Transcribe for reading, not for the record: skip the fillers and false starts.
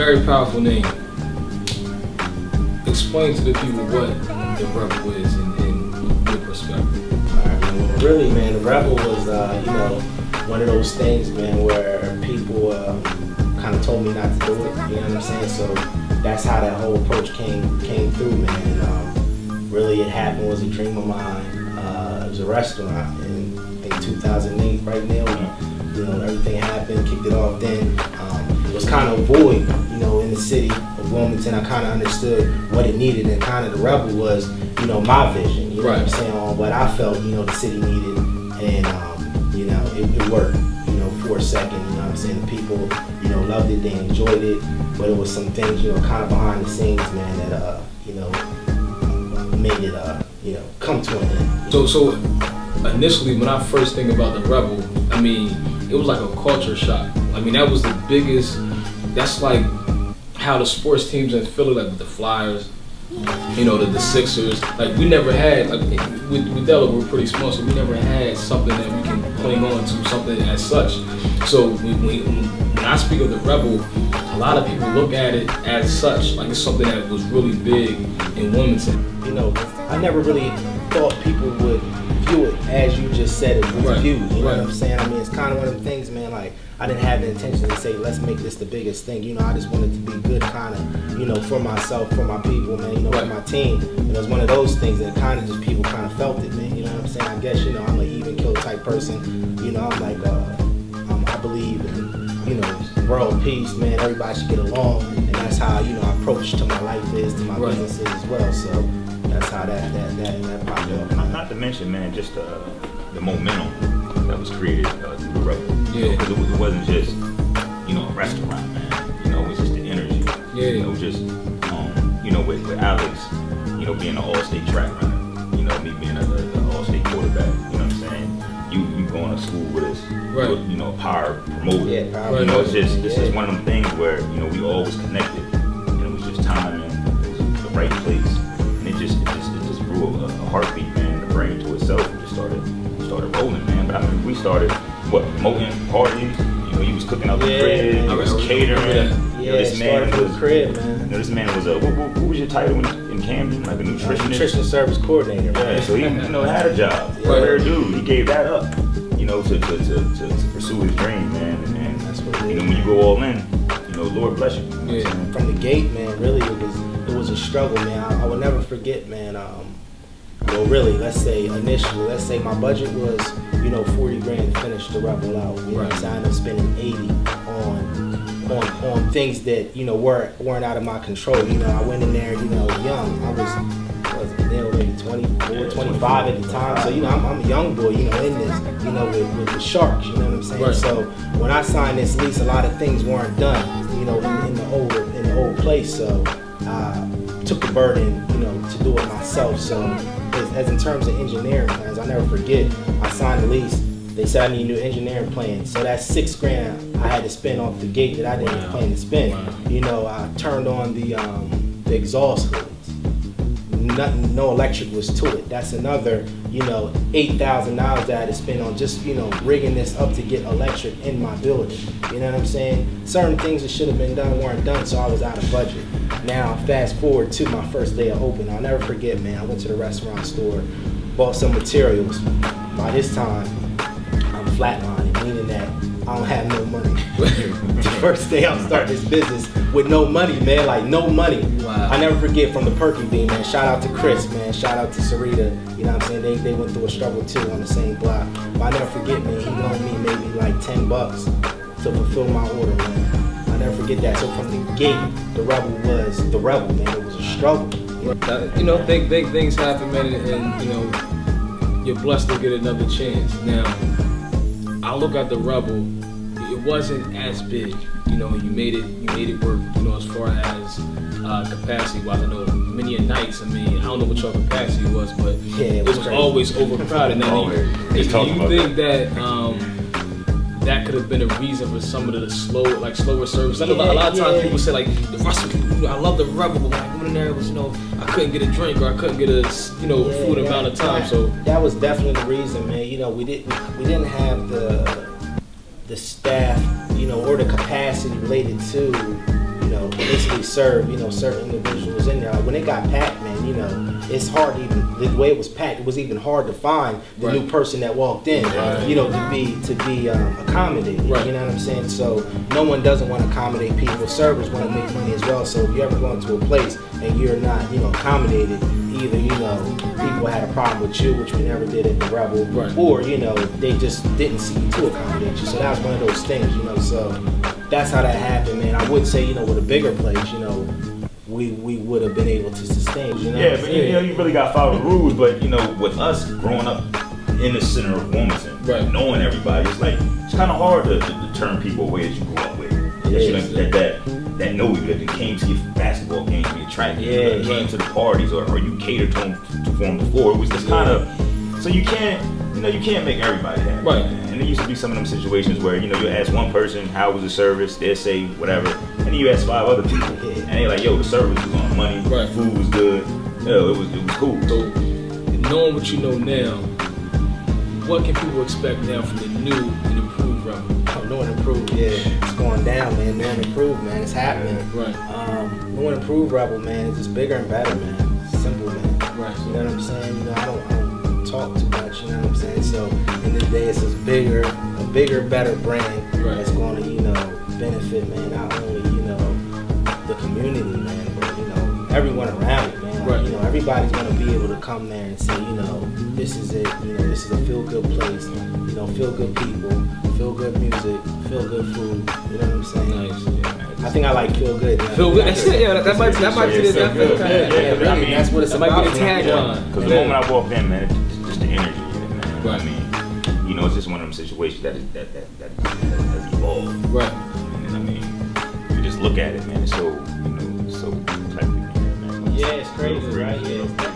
very powerful name. Explain to the people what the Rebel is in your perspective. All right, well, really, man, the Rebel was, you know, one of those things, man, where people kind of told me not to do it. You know what I'm saying? So that's how that whole approach came through, man. And, really, it happened was a dream of mine. It was a restaurant in I think 2008. Right now, you know, everything happened, kicked it off. Then it was kind of void, you know, in the city of Wilmington. I kind of understood what it needed, and kind of the Rebel was, you know, my vision. You know what I'm saying, on what I felt, you know, the city needed, and you know, it worked, you know, for a second. You know what I'm saying? The people, you know, loved it, they enjoyed it, but it was some things, you know, kind of behind the scenes, man, that you know, made it, you know, come to an end. So initially, when I first think about the Rebel, I mean, it was like a culture shock. I mean, that was the biggest. That's like how the sports teams in Philly, like with the Flyers, you know, the Sixers. Like we never had, like with Delaware, we're pretty small, so we never had something that we can cling on to, something as such. So when I speak of the Rebel, a lot of people look at it as such, like it's something that was really big in Wilmington. You know, I never really thought people would view it as you just said it was viewed. You know what I'm saying? I mean, it's kind of one of them things, man. Like I didn't have the intention to say, let's make this the biggest thing. You know, I just wanted to be good, kind of, you know, for myself, for my people, man. You know, for my team. And it was one of those things that kind of just people kind of felt it, man. You know what I'm saying? I guess, you know, I'm an even kill type person. You know, I'm like, I believe in, you know, world peace, man. Everybody should get along, and that's how, you know, I approach to my life is, to my businesses as well. So that's how that popped up. Not to mention, man, just the momentum that was created through the Rebel. Yeah. Because it wasn't just, you know, a restaurant, man. You know, it was just the energy. Yeah. You know, just, you know, with Alex, you know, being an all-state track runner, you know, me being an all-state quarterback, you know what I'm saying? You going to school with us, you know, a power promoter. Yeah, power. You know, it's just, this is one of them things where, you know, we always connected. And it was just timing, it was the right place. And it just grew a heartbeat, man, the brain to itself. It just started rolling, man. But I mean, we started, promoting parties. You know, he was cooking out the crib, he was catering. You know, this man was crib, man. You know, this man was what was your title in Camden? Like a nutritionist? Nutrition service coordinator. Yeah, so he, you know, had a job. Rare dude. He gave that up, you know, to pursue his dream, man. And that's what it is. You know, when you go all in, you know, Lord bless you. Yeah. From the gate, man, really it was a struggle, man. I will never forget, man. Well, really, let's say initially, let's say my budget was, you know, 40 grand to finish the Rebel out. You know, so I ended up spending 80 on things that, you know, weren't out of my control. You know, I went in there, you know, young. I was maybe 24, 25 at the time. So, you know, I'm a young boy, you know, in this, you know, with the Sharks, you know what I'm saying? So when I signed this lease, a lot of things weren't done, you know, in the old place. So I took the burden, you know, to do it myself. So as in terms of engineering plans, I'll never forget, I signed the lease. They said I need new engineering plans. So that's $6 grand I had to spend off the gate that I didn't plan to spend. You know, I turned on the exhaust hoods. No electric was to it. That's another, you know, $8,000 that I had to spend on just, you know, rigging this up to get electric in my building. You know what I'm saying? Certain things that should have been done weren't done, so I was out of budget. Now, fast forward to my first day of opening. I'll never forget, man, I went to the restaurant store, bought some materials. By this time, I'm flatlining, meaning that I don't have no money. The first day I'm starting this business with no money, man, like no money. Wow. I never forget from the Perky Bean, man. Shout out to Chris, man. Shout out to Sarita. You know what I'm saying? They went through a struggle too on the same block. But I never forget, man. He loaned me maybe like $10 to fulfill my order, man. I never forget that. So from the gate, the Rebel was the Rebel, man. It was a struggle. You know, things happen, man, and you know, you're blessed to get another chance. Now, I look at the Rebel. It wasn't as big, you know. You made it work, you know, as far as capacity. Wise, I know many a nights. I mean, I don't know what your capacity was, but it was always overcrowded. Now, do you think that that could have been a reason for some of the slower service? I know a lot of times people say like the restaurant. I love the Rebel, but when I went in there, it was, you know, I couldn't get a drink or I couldn't get a, you know, food amount of time. So that was definitely the reason, man. You know, we didn't have the staff, you know, or the capacity related to, you know, know, basically serve, you know, certain individuals in there. Like when it got packed, man, you know, it's hard to even, the way it was packed, it was even hard to find the new person that walked in, you know, to be accommodated. You know what I'm saying? So no one doesn't want to accommodate people. Servers want to make money as well. So if you ever go into a place and you're not, you know, accommodated, either, you know, people had a problem with you, which we never did at the Rebel, or, you know, they just didn't see you to accommodate you. So that was one of those things, you know. So that's how that happened, man. I would say, you know, with a bigger place, you know, we would have been able to sustain, you know. Yeah, but you know, you really got to follow the rules. But you know, with us growing up in the center of Wilmington, knowing everybody, it's like it's kind of hard to turn people away that you grew up with. That know you, that came to your basketball games, your track games, came to the parties, or you catered to them for them before. It was just kind of, so you can't make everybody happy. And there used to be some of them situations where, you know, you ask one person how was the service, they'll say whatever, and then you ask 5 other people, and they're like, yo, the service was on money, food was good, yo, it was cool. So knowing what you know now, what can people expect now from the new and improved Rebel? New and improved, it's going down, man. New and improved, man, it's happening. New and improved Rebel, man, it's just bigger and better, man. Simple, man. You know what I'm saying? You know, I don't talk too much, you know what I'm saying? So in this day, it's a bigger, better brand that's going to, you know, benefit, man, not only, you know, the community, man, but, you know, everyone around it, man. You know, everybody's going to be able to come there and say, you know, this is it, you know, this is a feel-good place, you know, feel-good people, feel-good music, feel-good food, you know what I'm saying? I think I like feel-good. Feel good, that's it, yeah, that might be the I mean, that's what it's about. That might be the tagline. Because the moment I walked in, man, it's just the energy in it, man. I mean, you know, it's just one of them situations that has evolved. And I mean, you just look at it, man, it's so, you know, so eclectic, man. Yeah, it's crazy, right? Yeah.